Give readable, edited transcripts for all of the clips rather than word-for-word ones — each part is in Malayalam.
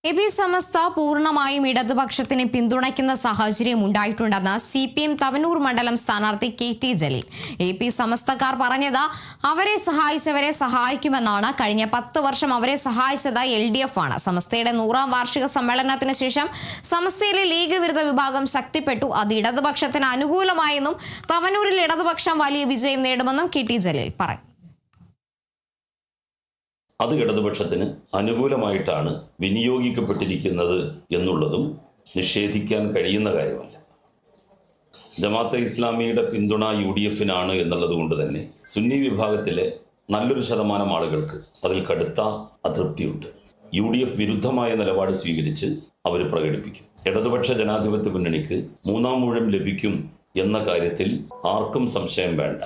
AP സമസ്ത പൂർണ്ണമായും ഇടതുപക്ഷത്തിന് പിന്തുണയ്ക്കുന്ന സാഹചര്യം ഉണ്ടായിട്ടുണ്ടെന്ന് CPM തവനൂർ മണ്ഡലം സ്ഥാനാർത്ഥി KT ജലീൽ. AP സമസ്തക്കാർ പറഞ്ഞത് അവരെ സഹായിച്ചവരെ സഹായിക്കുമെന്നാണ്. കഴിഞ്ഞ 10 വർഷം അവരെ സഹായിച്ചത് LDF ആണ്. സമസ്തയുടെ 100ാം വാർഷിക സമ്മേളനത്തിന് ശേഷം സമസ്തയിലെ ലീഗ് വിരുദ്ധ വിഭാഗം ശക്തിപ്പെട്ടു. അത് ഇടതുപക്ഷത്തിന് അനുകൂലമായെന്നും തവനൂരിൽ ഇടതുപക്ഷം വലിയ വിജയം നേടുമെന്നും KT ജലീൽ പറഞ്ഞു. അത് ഇടതുപക്ഷത്തിന് അനുകൂലമായിട്ടാണ് വിനിയോഗിക്കപ്പെട്ടിരിക്കുന്നത് എന്നുള്ളതും നിഷേധിക്കാൻ കഴിയുന്ന കാര്യമല്ല. ജമാഅത്തെ ഇസ്ലാമിയുടെ പിന്തുണ UDF-നാണ് എന്നുള്ളത് കൊണ്ട് തന്നെ സുന്നി വിഭാഗത്തിലെ നല്ലൊരു ശതമാനം ആളുകൾക്ക് അതിൽ കടുത്ത അതൃപ്തിയുണ്ട്. UDF വിരുദ്ധമായ നിലപാട് സ്വീകരിച്ച് അവർ പ്രകടിപ്പിക്കും. ഇടതുപക്ഷ ജനാധിപത്യ മുന്നണിക്ക് 3ാം ഊഴം ലഭിക്കും എന്ന കാര്യത്തിൽ ആർക്കും സംശയം വേണ്ട.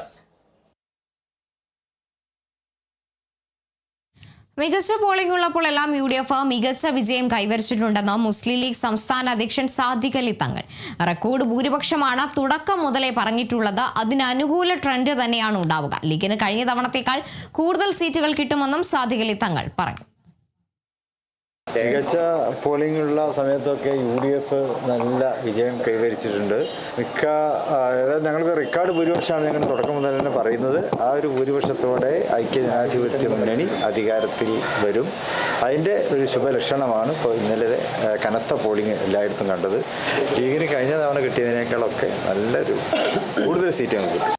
മികച്ച പോളിംഗ് ഉള്ളപ്പോഴെല്ലാം UDF മികച്ച വിജയം കൈവരിച്ചിട്ടുണ്ടെന്ന് മുസ്ലിം ലീഗ് സംസ്ഥാന അധ്യക്ഷൻ സാദിഖ് അലി തങ്ങൾ. റെക്കോർഡ് ഭൂരിപക്ഷമാണ് തുടക്കം മുതലേ പറഞ്ഞിട്ടുള്ളത്. അതിന് അനുകൂല ട്രെൻഡ് തന്നെയാണ് ഉണ്ടാവുക. ലീഗിന് കഴിഞ്ഞ തവണത്തേക്കാൾ കൂടുതൽ സീറ്റുകൾ കിട്ടുമെന്നും സാദിഖ് അലി തങ്ങൾ പറഞ്ഞു. മികച്ച പോളിംഗ് ഉള്ള സമയത്തൊക്കെ UDF നല്ല വിജയം കൈവരിച്ചിട്ടുണ്ട്. ഞങ്ങൾക്ക് റെക്കോർഡ് ഭൂരിപക്ഷമാണ് ഞങ്ങൾ തുടക്കം മുതൽ തന്നെ പറയുന്നത്. ആ ഒരു ഭൂരിപക്ഷത്തോടെ ഐക്യജനാധിപത്യ മുന്നണി അധികാരത്തിൽ വരും. അതിൻ്റെ ഒരു ശുഭലക്ഷണമാണ് ഇപ്പോൾ ഇന്നലെ കനത്ത പോളിംഗ് എല്ലായിടത്തും കണ്ടത്. ലീഗിന് കഴിഞ്ഞ തവണ കിട്ടിയതിനേക്കാളൊക്കെ നല്ലൊരു കൂടുതൽ സീറ്റ് ഞങ്ങൾക്ക് കിട്ടും.